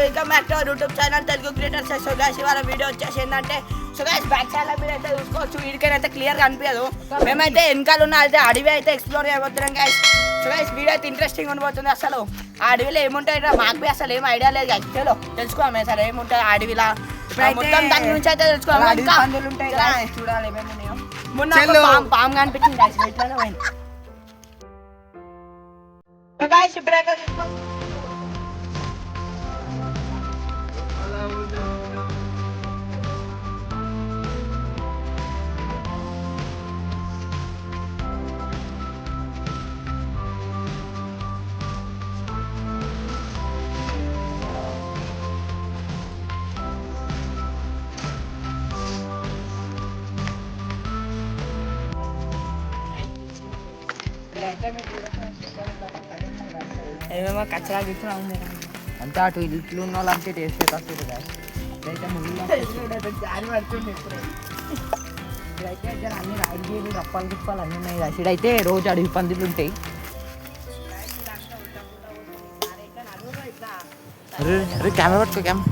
Welcome back to our YouTube channel Telugu creators. So guys ఇవాళ video వచ్చేసి ఏంటంటే so guys back side మీరు అయితే చూసుకోవచ్చు, వీడికైతే క్లియర్గా అనిపించదు. మేమైతే వెనకాల ఉన్న అయితే అడవి అయితే ఎక్స్ప్లోర్ చేయబోతున్నాం గైస్. సో గైస్ వీడియో అయితే ఇంట్రెస్టింగ్ ఉండబోతుంది. అసలు ఆ అడవిలో ఏముంటాయి మాకు అసలు ఏం ఐడియా లేదు గైస్. చలో తెలుసుకోవాలి అసలు ఏముంటాయి ఆ అడవిలో, మొత్తం దాని గురించి అయితే తెలుసుకోవాలి. చూడాలి ఏమేమి ఉన్నాయో. మొన్న పాము కనిపించింది గైస్, ఇట్లానే పోయింది. సో గైస్ ఇప్పుడైతే ఏమేమో కచ్చరా గిట్లా ఉంది అంతా అటు ఇట్లు ఉన్న వాళ్ళంటే టేస్ట్ వస్తుంది కదా. ఇదైతే జారి పడుతుంది. ఇప్పుడైతే అన్ని రాయిలు రప్పాలు గిప్పాలు అన్నీ ఉన్నాయి కదా. ఇడైతే రోజు అడవి పందులు ఉంటాయి. అరే కెమెరా పట్టుకో కెమెరా.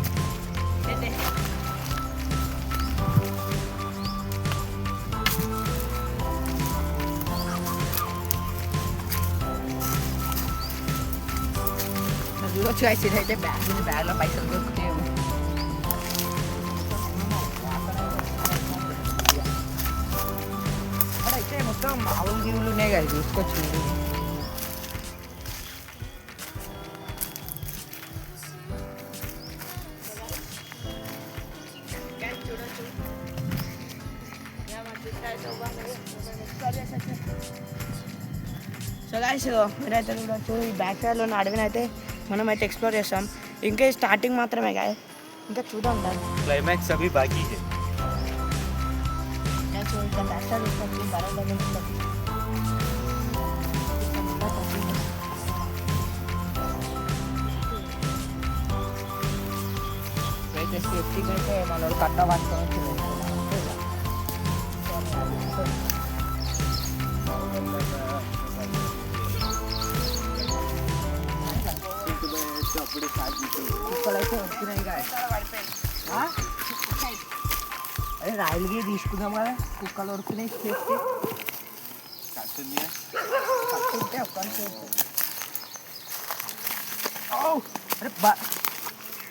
చూడొచ్చు అయితే ఇదైతే బ్యాగ్లో పైసలు దొరుకుతాయి. అక్కడైతే మొత్తం మామూలు జీవులు ఉన్నాయి కదా, చూసుకోవచ్చు. సో గైస్ మీరైతే చూడొచ్చు, ఈ బ్యాక్ సైడ్లో ఉన్న అడవిని అయితే మనం అయితే ఎక్స్ప్లోర్ చేస్తాం. ఇంకా స్టార్టింగ్ మాత్రమే గాయ, ఇంకా చూద్దాం దాన్ని. क्लाइमैक्स अभी बाकी है. అయితే సేఫ్టీకి అయితే మన కట్ట పట్టుకొని కుక్కలైతే వస్తున్నాయి కదా. అదే రాయలకి తీసుకుందాం కదా, కుక్కలు వస్తున్నాయి. సేఫ్టీ కట్టుంటే ఒక్కరికి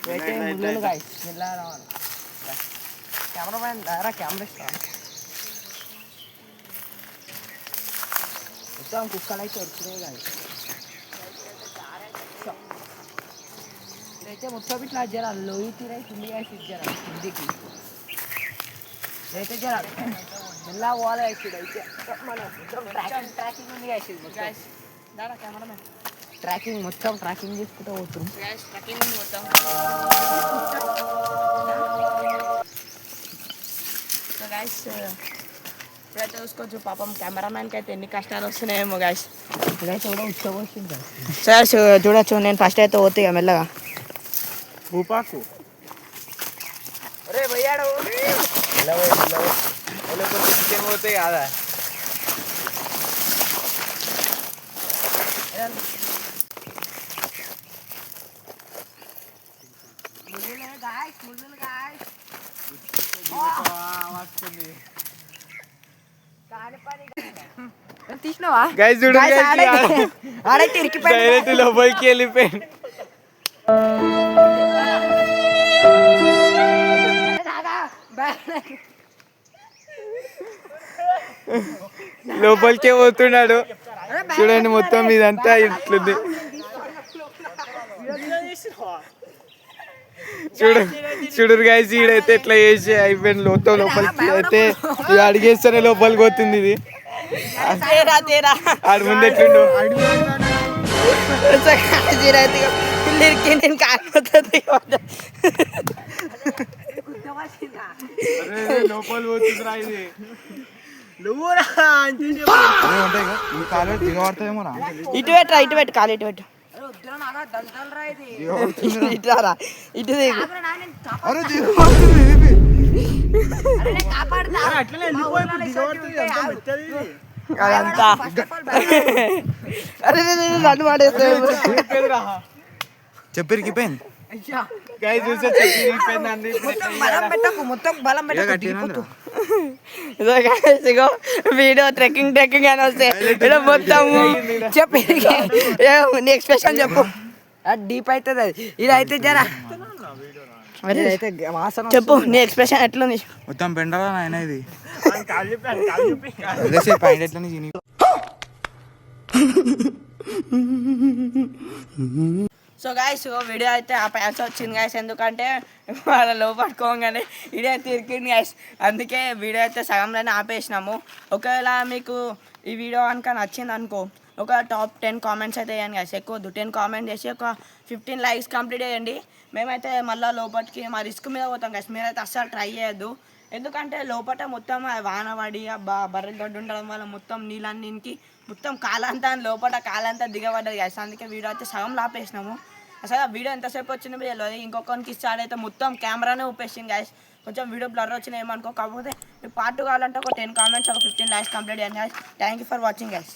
అరే ముళ్ళు గాయ మెల్లగా రావాలి. కెమెరా మ్యాన్ రా, కెమెరా ఇస్తాను. మొత్తం కుక్కలు అయితే వస్తున్నాయి కదా. ఇదైతే మొత్తం ఇట్లా జర లోయి తీరై కింది వేసి జర కిందికి అయితే జర మెల్లగా పోవాలి. అయితే మన మొత్తం ట్రాకింగ్ ఉంది వేసేది. కెమెరామెన్ ట్రాకింగ్ మొత్తం ట్రాకింగ్ చేసుకుంటూ పోతున్నాం. సో గైస్ ఇప్పుడైతే చూసుకోవచ్చు, పాపం కెమెరామ్యాన్కి అయితే ఎన్ని కష్టాలు వస్తున్నాయేమో గైస్. ఇప్పుడైతే కూడా ఉత్సవం వచ్చింది. సో చూడొచ్చు, నేను ఫస్ట్ అయితే పోతే మెల్లగా भूपाकू अरे भैया किचन में होते याद है. తీసినావా గైస్ చూడండి, ఆడైతే ఇరికిపోయింది. డైరెక్ట్ లోపలికి వెళ్ళిపోయింది. లోపలికే పోతున్నాడు. చూడండి మొత్తం ఇదంతా ఇట్లుంది. చూడరు గైస్, ఈడైతే ఎట్లా చేసి అయిపోయింది. లోపలికి అయితే ఇది అడిగేస్తేనే లోపలికి పోతుంది. ఇది ఆడు ముందు ఎట్లుండు లోపల పోతుందిరా. ఇది ఇటు పెట్టరా, ఇటు పెట్టు, కాలు ఇటు పెట్టు. ఇటు రారా, ఇటు దిగు. అదంతా అరే నన్ను వాడేస్తా చెప్పిరికిపోయింది. గైస్ చూస్తే చెప్పి ఇరిగిపోయిందండి. బలం పెట్టకు, మొత్తం బలం పెట్టకు. ఇదో guys, ఇగో వీడియో ట్రెక్కింగ్ అని వస్తే ఇలా మొత్తం చెప్పి నీ ఎక్స్ప్రెషన్ చెప్పు. అది డీప్ అవుతుంది, అది ఇది అయితే జరా అయితే వాసన చెప్పు నీ ఎక్స్ప్రెషన్ ఎట్లుంది. మొత్తం పెండరా నాయన ఇది. అదేసేపు పైన ఎట్లని తిని. సో గాయస్ వీడియో అయితే ఆపేయాల్సి వచ్చింది గాయస్, ఎందుకంటే వాళ్ళ లోపడుకోగానే వీడియో అయితే ఇరికింది గాయస్. అందుకే వీడియో అయితే సగంలోనే ఆపేసినాము. ఒకవేళ మీకు ఈ వీడియో కనుక నచ్చింది అనుకో, ఒక టాప్ 10 కామెంట్స్ అయితే వేయండి గాయస్. ఎక్కువ 10 కామెంట్ చేసి ఒక 15 లైక్స్ కంప్లీట్ చేయండి. మేమైతే మళ్ళీ లోపలికి మా రిస్క్ మీద పోతాం గాయస్. మీరైతే అస్సలు ట్రై చేయొద్దు, ఎందుకంటే లోపల మొత్తం వాన పడి బర్రెగడ్డు ఉండడం వల్ల మొత్తం నీళ్ళన్నింటికి మొత్తం కాలంతా లోపల కాలంతా దిగబడ్డది గాయస్. అందుకే వీడియో అయితే సగం లాపేసినాము. అసలు ఆ వీడియో ఎంతసేపు వచ్చిందో తెలియదు. ఇంకొకరికి స్టార్ట్ అయితే మొత్తం కెమెరానే ఊపేసింది గాయస్. కొంచెం వీడియో బ్లర్ వచ్చినా ఏమనుకో. కాకపోతే పార్ట్ కావాలంటే ఒక 10 కామెంట్స్, ఒక 15 లైక్స్ కంప్లీట్ చేయండి guys. Thank you for watching guys.